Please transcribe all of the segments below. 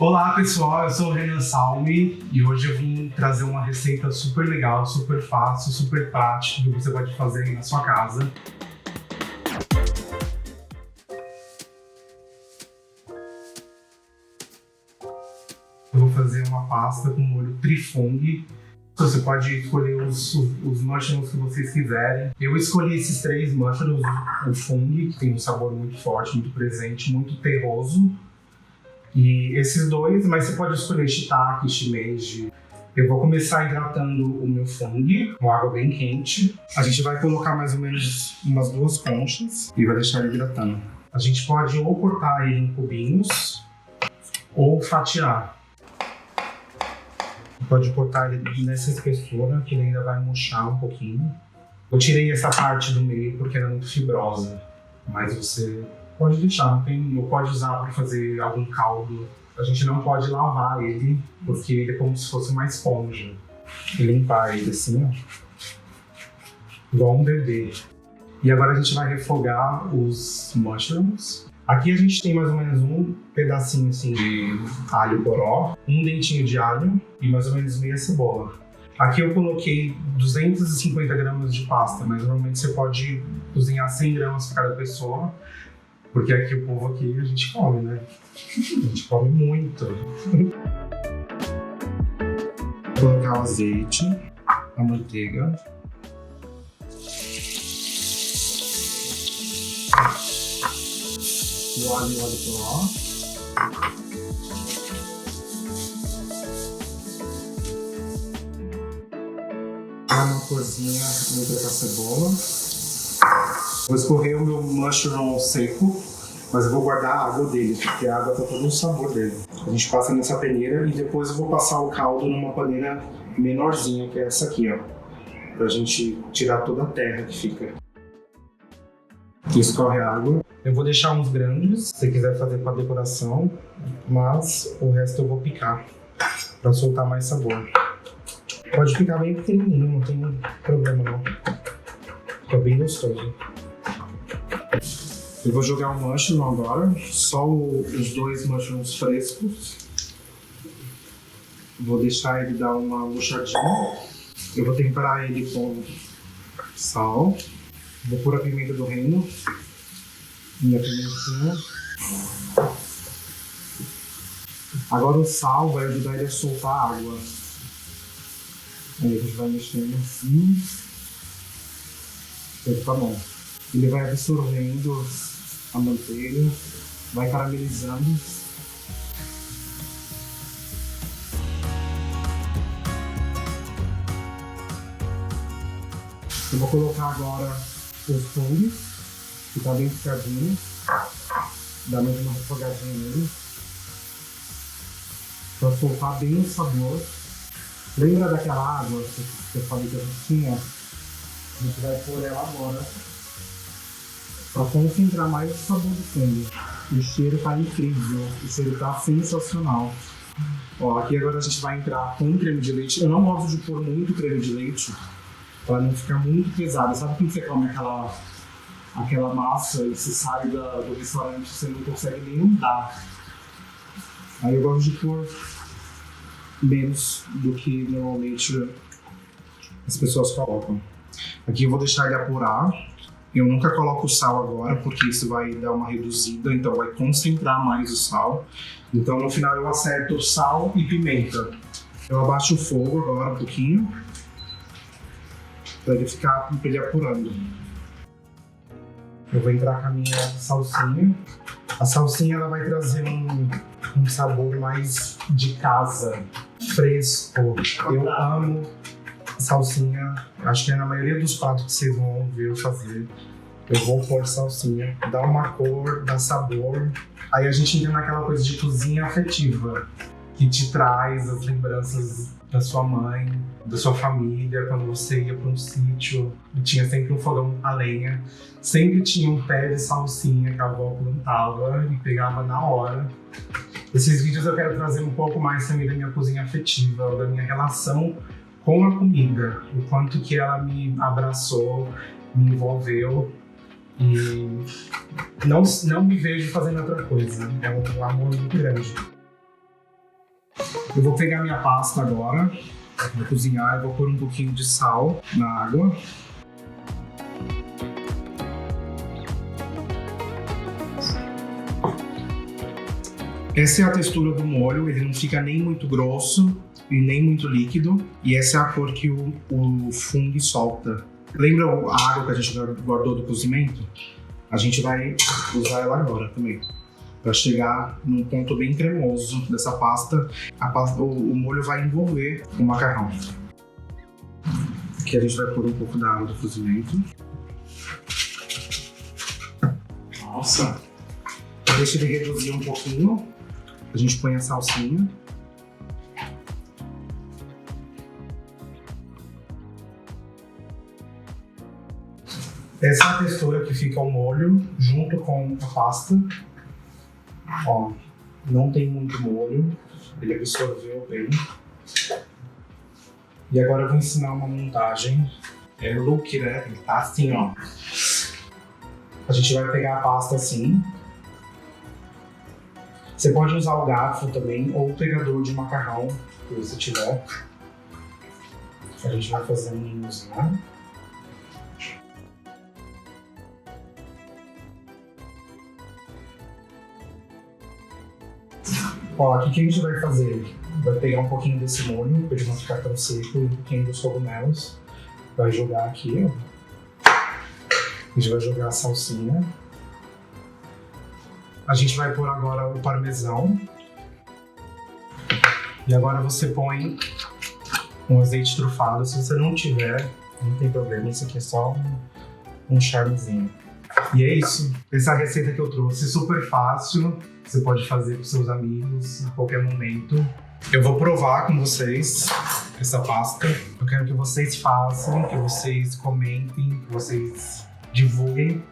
Olá pessoal, eu sou o Renan Salmi e hoje eu vim trazer uma receita super legal, super fácil, super prática que você pode fazer aí na sua casa. Eu vou fazer uma pasta com molho trifung. Você pode escolher os mushrooms que vocês quiserem. Eu escolhi esses 3 mushrooms, o fung, que tem um sabor muito forte, muito presente, muito terroso. E esses 2, mas você pode escolher shiitake, shimeji. Eu vou começar hidratando o meu fung com água bem quente. A gente vai colocar mais ou menos umas 2 conchas e vai deixar ele hidratando. A gente pode ou cortar ele em cubinhos ou fatiar. Pode cortar ele nessa espessura, que ele ainda vai murchar um pouquinho. Eu tirei essa parte do meio porque ela é muito fibrosa, mas você pode deixar, não pode usar para fazer algum caldo. A gente não pode lavar ele, porque ele é como se fosse uma esponja. E limpar ele assim, ó, igual um bebê. E agora a gente vai refogar os mushrooms. Aqui a gente tem mais ou menos um pedacinho assim de alho poró, um dentinho de alho e mais ou menos meia cebola. Aqui eu coloquei 250 gramas de pasta, mas normalmente você pode cozinhar 100 gramas para cada pessoa, porque aqui o povo aqui a gente come, né? A gente come muito. Vou colocar o azeite, a manteiga. O óleo e o óleo poró. Dá uma corzinha junto com a cebola. Vou escorrer o meu mushroom seco, mas eu vou guardar a água dele, porque a água tá todo o sabor dele. A gente passa nessa peneira e depois eu vou passar o caldo numa paneira menorzinha, que é essa aqui, ó. Pra gente tirar toda a terra que fica. Aqui escorre a água. Eu vou deixar uns grandes, se você quiser fazer para decoração, mas o resto eu vou picar para soltar mais sabor. Pode picar bem pequenininho, não tem problema não. Fica bem gostoso. Eu vou jogar o mushroom agora, só os 2 mushrooms frescos. Vou deixar ele dar uma murchadinha. Eu vou temperar ele com sal. Vou pôr a pimenta do reino. Minha pimentinha. Agora o sal vai ajudar ele a soltar a água. Aí a gente vai mexendo assim. Tá bom. Ele vai absorvendo a manteiga, vai caramelizando. Eu vou colocar agora os fung, que tá bem picadinho. Dá mais uma refogadinha nele. Pra soltar bem o sabor. Lembra daquela água que eu falei que a gente tinha? A gente vai pôr ela agora. Pra concentrar mais o sabor do fung. O cheiro tá incrível. O cheiro tá sensacional. Ó, aqui agora a gente vai entrar com creme de leite. Eu não gosto de pôr muito creme de leite, para não ficar muito pesado. Sabe quando você come aquela massa e você sai do restaurante e você não consegue nem andar? Aí eu gosto de pôr menos do que normalmente as pessoas colocam. Aqui eu vou deixar ele apurar. Eu nunca coloco o sal agora, porque isso vai dar uma reduzida, então vai concentrar mais o sal. Então no final eu acerto sal e pimenta. Eu abaixo o fogo agora um pouquinho, para ele apurando. Eu vou entrar com a minha salsinha. A salsinha ela vai trazer um sabor mais de casa, fresco. Eu amo salsinha. Acho que é na maioria dos pratos que vocês vão ver eu fazer. Eu vou pôr salsinha, dá uma cor, dá sabor. Aí a gente entra naquela coisa de cozinha afetiva, que te traz as lembranças da sua mãe, da sua família, quando você ia para um sítio e tinha sempre um fogão a lenha, sempre tinha um pé de salsinha que a avó plantava e pegava na hora. Esses vídeos eu quero trazer um pouco mais também da minha cozinha afetiva, da minha relação com a comida, o quanto que ela me abraçou, me envolveu e não me vejo fazendo outra coisa. É um amor muito grande. Eu vou pegar minha pasta agora, vou cozinhar e vou pôr um pouquinho de sal na água. Essa é a textura do molho, ele não fica nem muito grosso e nem muito líquido. E essa é a cor que o fungo solta. Lembra a água que a gente guardou do cozimento? A gente vai usar ela agora também. Para chegar num ponto bem cremoso dessa pasta, o molho vai envolver o macarrão. Aqui a gente vai pôr um pouco da água do cozimento. Nossa! Deixa ele reduzir um pouquinho. A gente põe a salsinha. Essa é a textura que fica o molho junto com a pasta. Ó, não tem muito molho, ele absorveu bem. E agora eu vou ensinar uma montagem. É look, né? Ele tá assim, ó. A gente vai pegar a pasta assim. Você pode usar o garfo também, ou o pegador de macarrão, que você tiver. A gente vai fazer um ninhozinho. Ó, aqui o que a gente vai fazer? Vai pegar um pouquinho desse molho, para ele não ficar tão seco, e um pouquinho dos cogumelos. Vai jogar aqui, ó. A gente vai jogar a salsinha. A gente vai pôr agora o parmesão. E agora você põe um azeite trufado. Se você não tiver, não tem problema, isso aqui é só um charmezinho. E é isso. Essa receita que eu trouxe, super fácil. Você pode fazer com seus amigos a qualquer momento. Eu vou provar com vocês essa pasta. Eu quero que vocês façam, que vocês comentem, que vocês divulguem.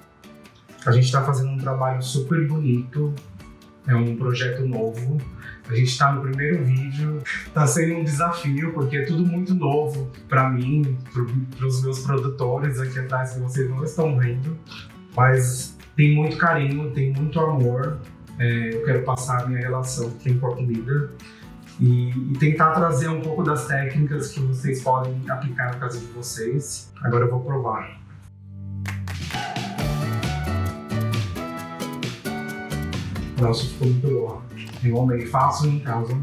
A gente está fazendo um trabalho super bonito. É um projeto novo. A gente está no primeiro vídeo. Está sendo um desafio, porque é tudo muito novo para mim, para os meus produtores aqui atrás, que vocês não estão vendo. Mas tem muito carinho, tem muito amor. Eu quero passar a minha relação que tem com a comida e tentar trazer um pouco das técnicas que vocês podem aplicar na casa de vocês. Agora eu vou provar. Nossa, ficou muito boa. Eu amei. Façam em casa,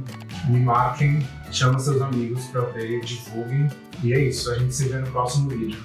me marquem, chamem seus amigos para ver, divulguem. E é isso, a gente se vê no próximo vídeo.